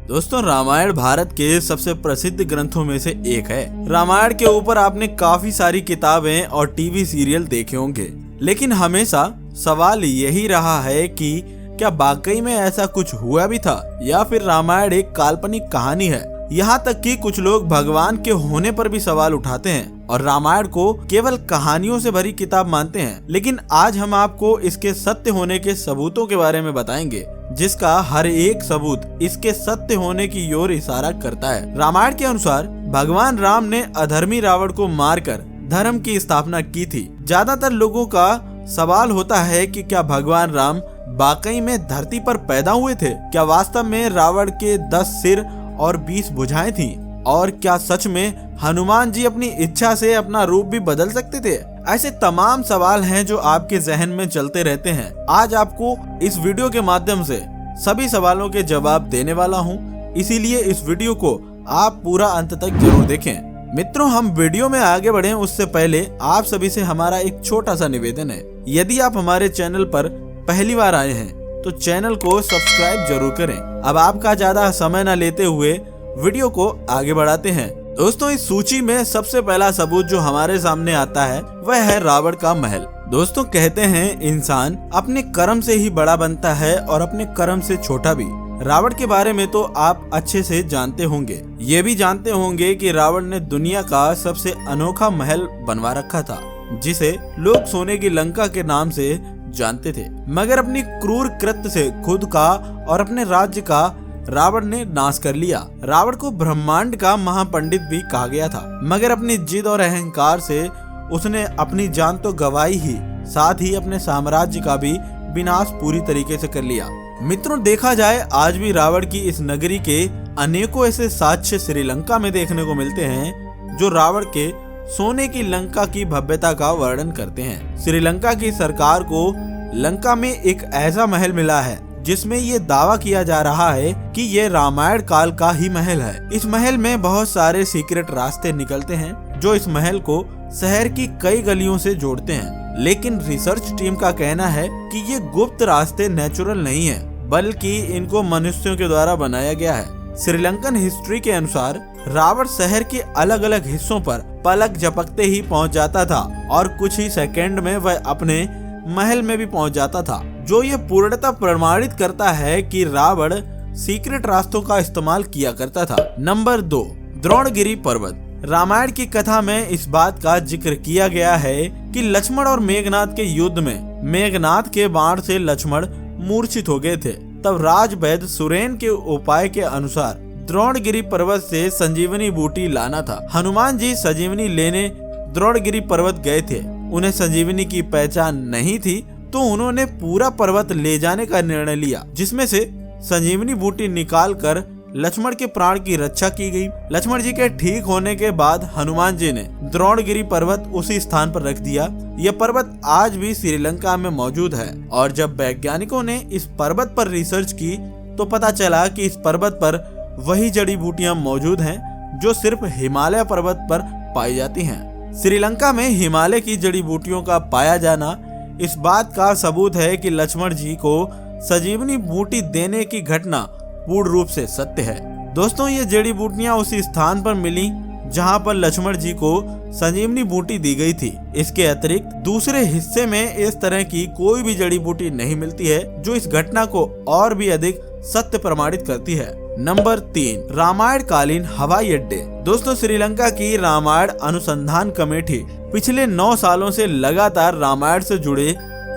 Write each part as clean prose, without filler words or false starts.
दोस्तों, रामायण भारत के सबसे प्रसिद्ध ग्रंथों में से एक है। रामायण के ऊपर आपने काफी सारी किताबें और टीवी सीरियल देखे होंगे, लेकिन हमेशा सवाल यही रहा है कि क्या वाकई में ऐसा कुछ हुआ भी था या फिर रामायण एक काल्पनिक कहानी है। यहाँ तक कि कुछ लोग भगवान के होने पर भी सवाल उठाते हैं और रामायण को केवल कहानियों से भरी किताब मानते हैं। लेकिन आज हम आपको इसके सत्य होने के सबूतों के बारे में बताएंगे, जिसका हर एक सबूत इसके सत्य होने की ओर इशारा करता है। रामायण के अनुसार भगवान राम ने अधर्मी रावण को मारकर धर्म की स्थापना की थी। ज्यादातर लोगों का सवाल होता है कि क्या भगवान राम वाकई में धरती पर पैदा हुए थे? क्या वास्तव में रावण के 10 सिर और 20 भुजाएं थीं? और क्या सच में हनुमान जी अपनी इच्छा से अपना रूप भी बदल सकते थे? ऐसे तमाम सवाल हैं जो आपके जहन में चलते रहते हैं। आज आपको इस वीडियो के माध्यम से सभी सवालों के जवाब देने वाला हूं, इसीलिए इस वीडियो को आप पूरा अंत तक जरूर देखें। मित्रों, हम वीडियो में आगे बढ़ें उससे पहले आप सभी से हमारा एक छोटा सा निवेदन है। यदि आप हमारे चैनल पर पहली बार आए हैं तो चैनल को सब्सक्राइब जरूर करें। अब आपका ज्यादा समय न लेते हुए वीडियो को आगे बढ़ाते हैं। दोस्तों, इस सूची में सबसे पहला सबूत जो हमारे सामने आता है वह है रावण का महल। दोस्तों, कहते हैं इंसान अपने कर्म से ही बड़ा बनता है और अपने कर्म से छोटा भी। रावण के बारे में तो आप अच्छे से जानते होंगे। ये भी जानते होंगे कि रावण ने दुनिया का सबसे अनोखा महल बनवा रखा था, जिसे लोग सोने की लंका के नाम से जानते थे। मगर अपनी क्रूर कृत्य से खुद का और अपने राज्य का रावण ने नाश कर लिया। रावण को ब्रह्मांड का महापंडित भी कहा गया था, मगर अपनी जिद और अहंकार से उसने अपनी जान तो गंवाई ही, साथ ही अपने साम्राज्य का भी विनाश पूरी तरीके से कर लिया। मित्रों, देखा जाए आज भी रावण की इस नगरी के अनेकों ऐसे साक्ष्य श्रीलंका में देखने को मिलते हैं जो रावण के सोने की लंका की भव्यता का वर्णन करते हैं। श्रीलंका की सरकार को लंका में एक ऐसा महल मिला है जिसमें ये दावा किया जा रहा है कि ये रामायण काल का ही महल है। इस महल में बहुत सारे सीक्रेट रास्ते निकलते हैं जो इस महल को शहर की कई गलियों से जोड़ते हैं। लेकिन रिसर्च टीम का कहना है कि ये गुप्त रास्ते नेचुरल नहीं है, बल्कि इनको मनुष्यों के द्वारा बनाया गया है। श्रीलंकन हिस्ट्री के अनुसार रावण शहर के अलग अलग हिस्सों पर पलक झपकते ही पहुंच जाता था और कुछ ही सेकंड में वह अपने महल में भी पहुंच जाता था, जो ये पूर्णतः प्रमाणित करता है कि रावण सीक्रेट रास्तों का इस्तेमाल किया करता था। नंबर 2, द्रोणगिरी पर्वत। रामायण की कथा में इस बात का जिक्र किया गया है कि लक्ष्मण और मेघनाथ के युद्ध में मेघनाथ के बाण से लक्ष्मण मूर्छित हो गए थे। तब राजवैद्य सुरेन के उपाय के अनुसार द्रोणगिरी पर्वत से संजीवनी बूटी लाना था। हनुमान जी संजीवनी लेने द्रोणगिरी पर्वत गए थे। उन्हें संजीवनी की पहचान नहीं थी, तो उन्होंने पूरा पर्वत ले जाने का निर्णय लिया, जिसमें से संजीवनी बूटी निकालकर लक्ष्मण के प्राण की रक्षा की गई। लक्ष्मण जी के ठीक होने के बाद हनुमान जी ने द्रोणगिरी पर्वत उसी स्थान पर रख दिया। यह पर्वत आज भी श्रीलंका में मौजूद है और जब वैज्ञानिकों ने इस पर्वत पर रिसर्च की तो पता चला कि इस पर्वत पर वही जड़ी बूटियां मौजूद हैं जो सिर्फ हिमालय पर्वत पर पाई जाती हैं। श्रीलंका में हिमालय की जड़ी बूटियों का पाया जाना इस बात का सबूत है कि लक्ष्मण जी को संजीवनी बूटी देने की घटना पूर्ण रूप से सत्य है। दोस्तों, ये जड़ी बूटियां उसी स्थान पर मिली जहां पर लक्ष्मण जी को संजीवनी बूटी दी गई थी। इसके अतिरिक्त दूसरे हिस्से में इस तरह की कोई भी जड़ी बूटी नहीं मिलती है, जो इस घटना को और भी अधिक सत्य प्रमाणित करती है। नंबर 3, रामायण कालीन हवाई अड्डे। दोस्तों, श्रीलंका की रामायण अनुसंधान कमेटी पिछले 9 सालों से लगातार रामायण से जुड़े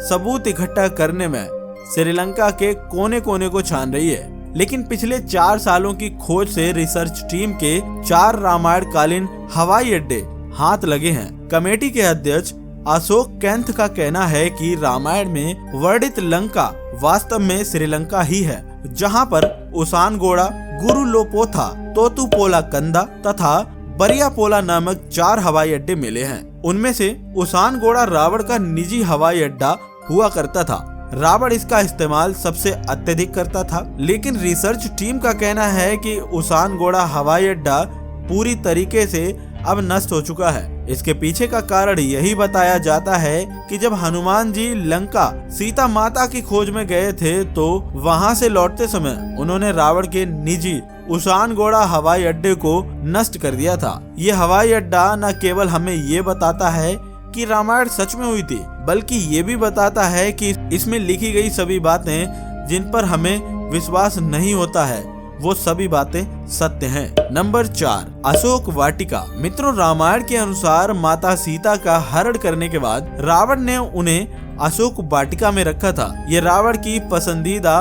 सबूत इकट्ठा करने में श्रीलंका के कोने कोने को छान रही है। लेकिन पिछले 4 सालों की खोज से रिसर्च टीम के 4 रामायण कालीन हवाई अड्डे हाथ लगे हैं। कमेटी के अध्यक्ष अशोक कैंथ का कहना है कि रामायण में वर्णित लंका वास्तव में श्रीलंका ही है, जहां पर उसानगोड़ा, गुरुलोपोथा, तोतुपोला कंदा तथा बरियापोला नामक 4 हवाई अड्डे मिले हैं। उनमें से उसानगोड़ा रावण का निजी हवाई अड्डा हुआ करता था। रावण इसका इस्तेमाल सबसे अत्यधिक करता था। लेकिन रिसर्च टीम का कहना है कि उसानगोड़ा हवाई अड्डा पूरी तरीके से अब नष्ट हो चुका है। इसके पीछे का कारण यही बताया जाता है कि जब हनुमान जी लंका सीता माता की खोज में गए थे तो वहां से लौटते समय उन्होंने रावण के निजी उसानगोड़ा हवाई अड्डे को नष्ट कर दिया था। ये हवाई अड्डा न केवल हमें ये बताता है कि रामायण सच में हुई थी, बल्कि ये भी बताता है कि इसमें लिखी गई सभी बातें जिन पर हमें विश्वास नहीं होता है वो सभी बातें सत्य हैं। नंबर 4, अशोक वाटिका। मित्रों, रामायण के अनुसार माता सीता का हरण करने के बाद रावण ने उन्हें अशोक वाटिका में रखा था। ये रावण की पसंदीदा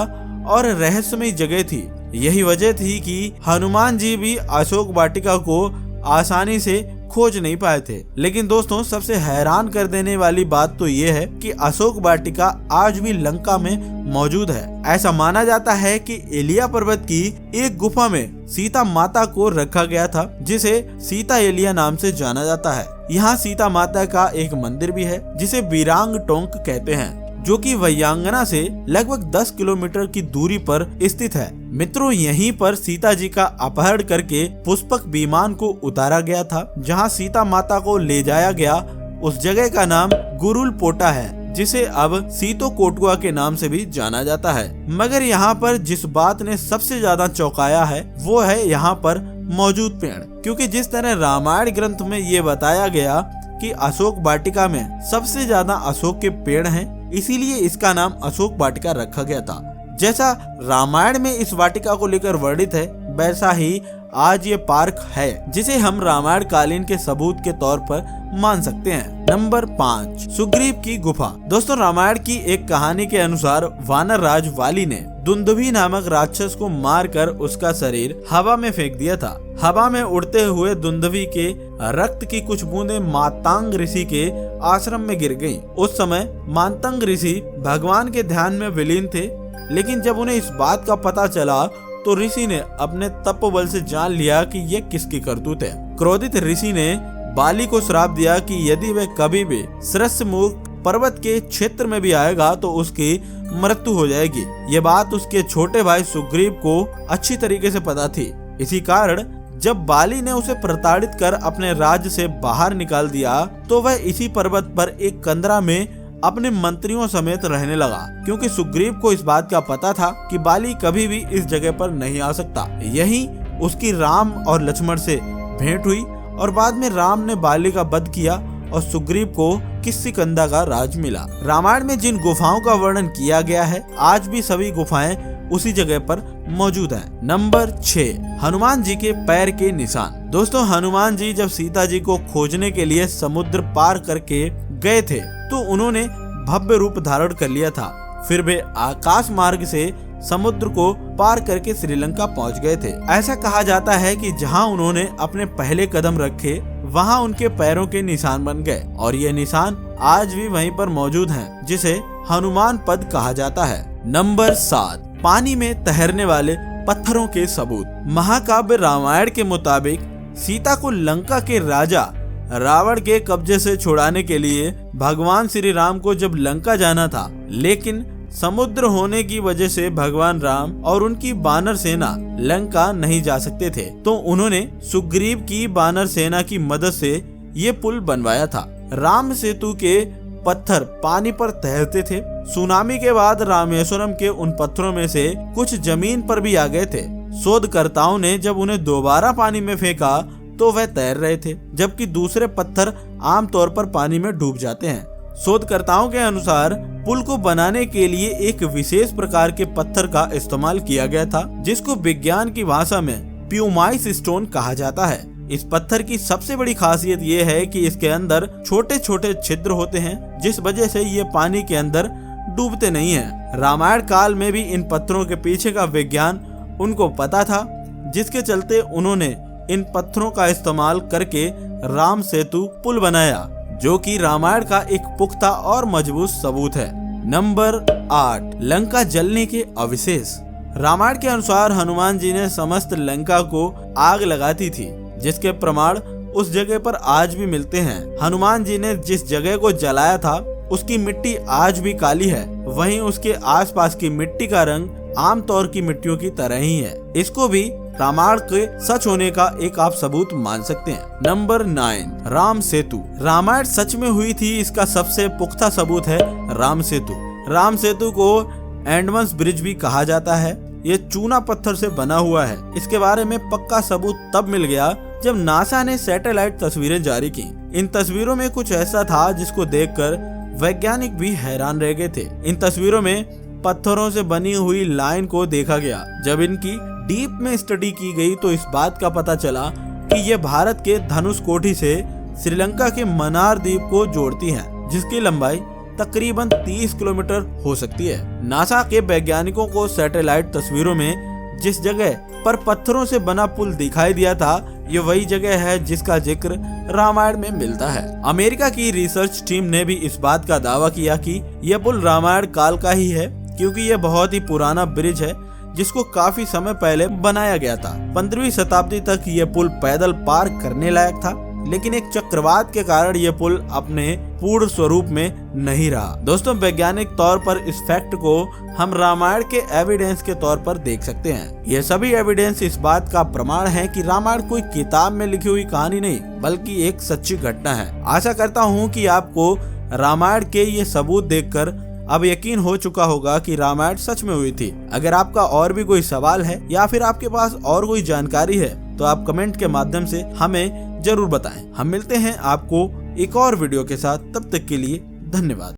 और रहस्यमय जगह थी। यही वजह थी कि हनुमान जी भी अशोक वाटिका को आसानी से खोज नहीं पाए थे। लेकिन दोस्तों, सबसे हैरान कर देने वाली बात तो ये है कि अशोक वाटिका आज भी लंका में मौजूद है। ऐसा माना जाता है कि एलिया पर्वत की एक गुफा में सीता माता को रखा गया था, जिसे सीता एलिया नाम से जाना जाता है। यहाँ सीता माता का एक मंदिर भी है जिसे बीरांग टोंक कहते हैं, जो कि वैयांगना से लगभग 10 किलोमीटर की दूरी पर स्थित है। मित्रों, यहीं पर सीता जी का अपहरण करके पुष्पक विमान को उतारा गया था। जहां सीता माता को ले जाया गया उस जगह का नाम गुरुल पोटा है, जिसे अब सीतो कोटवा के नाम से भी जाना जाता है। मगर यहाँ पर जिस बात ने सबसे ज्यादा चौंकाया है वो है यहाँ पर मौजूद पेड़, क्योंकि जिस तरह रामायण ग्रंथ में ये बताया गया कि अशोक वाटिका में सबसे ज्यादा अशोक के पेड़ हैं, इसीलिए इसका नाम अशोक वाटिका रखा गया था। जैसा रामायण में इस वाटिका को लेकर वर्णित है, वैसा ही आज ये पार्क है, जिसे हम रामायण कालीन के सबूत के तौर पर मान सकते हैं। नंबर 5, सुग्रीव की गुफा। दोस्तों, रामायण की एक कहानी के अनुसार वानर राज वाली ने दुंदुभी नामक राक्षस को मारकर उसका शरीर हवा में फेंक दिया था। हवा में उड़ते हुए दुंदुभी के रक्त की कुछ बूंदें मातंग ऋषि के आश्रम में गिर गईं। उस समय मातंग ऋषि भगवान के ध्यान में विलीन थे, लेकिन जब उन्हें इस बात का पता चला तो ऋषि ने अपने तपोबल से जान लिया कि ये किसकी करतूत है। क्रोधित ऋषि ने बाली को श्राप दिया कि यदि वह कभी भी सरस्वमुख पर्वत के क्षेत्र में भी आएगा तो उसकी मृत्यु हो जाएगी। ये बात उसके छोटे भाई सुग्रीव को अच्छी तरीके से पता थी। इसी कारण जब बाली ने उसे प्रताड़ित कर अपने राज्य से बाहर निकाल दिया तो वह इसी पर्वत पर एक कंदरा में अपने मंत्रियों समेत रहने लगा, क्योंकि सुग्रीव को इस बात का पता था कि बाली कभी भी इस जगह पर नहीं आ सकता। यहीं उसकी राम और लक्ष्मण से भेंट हुई और बाद में राम ने बाली का वध किया और सुग्रीव को किष्किंधा का राज मिला। रामायण में जिन गुफाओं का वर्णन किया गया है, आज भी सभी गुफाएं उसी जगह पर मौजूद हैं। नंबर 6, हनुमान जी के पैर के निशान। दोस्तों, हनुमान जी जब सीता जी को खोजने के लिए समुद्र पार करके गए थे तो उन्होंने भव्य रूप धारण कर लिया था। फिर वे आकाश मार्ग से समुद्र को पार करके श्रीलंका पहुंच गए थे। ऐसा कहा जाता है कि जहां उन्होंने अपने पहले कदम रखे वहां उनके पैरों के निशान बन गए और ये निशान आज भी वहीं पर मौजूद हैं, जिसे हनुमान पद कहा जाता है। नंबर 7, पानी में तैरने वाले पत्थरों के सबूत। महाकाव्य रामायण के मुताबिक सीता को लंका के राजा रावण के कब्जे से छुड़ाने के लिए भगवान श्री राम को जब लंका जाना था, लेकिन समुद्र होने की वजह से भगवान राम और उनकी बानर सेना लंका नहीं जा सकते थे, तो उन्होंने सुग्रीव की बानर सेना की मदद से ये पुल बनवाया था। राम सेतु के पत्थर पानी पर तैरते थे। सुनामी के बाद रामेश्वरम के उन पत्थरों में से कुछ जमीन पर भी आ गए थे। शोधकर्ताओं ने जब उन्हें दोबारा पानी में फेंका तो वह तैर रहे थे, जबकि दूसरे पत्थर आमतौर पर पानी में डूब जाते हैं। शोधकर्ताओं के अनुसार पुल को बनाने के लिए एक विशेष प्रकार के पत्थर का इस्तेमाल किया गया था, जिसको विज्ञान की भाषा में प्यूमाइस स्टोन कहा जाता है। इस पत्थर की सबसे बड़ी खासियत ये है कि इसके अंदर छोटे छोटे छिद्र होते हैं, जिस वजह से ये पानी के अंदर डूबते नहीं हैं। रामायण काल में भी इन पत्थरों के पीछे का विज्ञान उनको पता था, जिसके चलते उन्होंने इन पत्थरों का इस्तेमाल करके राम सेतु पुल बनाया, जो कि रामायण का एक पुख्ता और मजबूत सबूत है। नंबर 8, लंका जलने के अवशेष। रामायण के अनुसार हनुमान जी ने समस्त लंका को आग लगाती थी, जिसके प्रमाण उस जगह पर आज भी मिलते हैं। हनुमान जी ने जिस जगह को जलाया था उसकी मिट्टी आज भी काली है, वहीं उसके आसपास की मिट्टी का रंग आमतौर की मिट्टियों की तरह ही है। इसको भी रामायण के सच होने का एक आप सबूत मान सकते हैं। नंबर 9, राम सेतु। रामायण सच में हुई थी, इसका सबसे पुख्ता सबूत है राम सेतु। राम सेतु को एडमंस ब्रिज भी कहा जाता है। ये चूना पत्थर से बना हुआ है। इसके बारे में पक्का सबूत तब मिल गया जब नासा ने सैटेलाइट तस्वीरें जारी की। इन तस्वीरों में कुछ ऐसा था जिसको देखकर वैज्ञानिक भी हैरान रह गए थे। इन तस्वीरों में पत्थरों से बनी हुई लाइन को देखा गया। जब इनकी डीप में स्टडी की गई तो इस बात का पता चला कि ये भारत के धनुषकोडी से श्रीलंका के मन्नार द्वीप को जोड़ती हैं, जिसकी लंबाई तकरीबन 30 किलोमीटर हो सकती है। नासा के वैज्ञानिकों को सैटेलाइट तस्वीरों में जिस जगह पर पत्थरों से बना पुल दिखाई दिया था, ये वही जगह है जिसका जिक्र रामायण में मिलता है। अमेरिका की रिसर्च टीम ने भी इस बात का दावा किया कि यह पुल रामायण काल का ही है, क्योंकि यह बहुत ही पुराना ब्रिज है जिसको काफी समय पहले बनाया गया था। 15वीं शताब्दी तक ये पुल पैदल पार करने लायक था, लेकिन एक चक्रवात के कारण ये पुल अपने पूर्ण स्वरूप में नहीं रहा। दोस्तों, वैज्ञानिक तौर पर इस फैक्ट को हम रामायण के एविडेंस के तौर पर देख सकते हैं। ये सभी एविडेंस इस बात का प्रमाण है कि रामायण कोई किताब में लिखी हुई कहानी नहीं, बल्कि एक सच्ची घटना है। आशा करता हूँ कि आपको रामायण के ये सबूत देखकर अब यकीन हो चुका होगा कि रामायण सच में हुई थी। अगर आपका और भी कोई सवाल है या फिर आपके पास और कोई जानकारी है तो आप कमेंट के माध्यम से हमें जरूर बताएं। हम मिलते हैं आपको एक और वीडियो के साथ, तब तक के लिए धन्यवाद।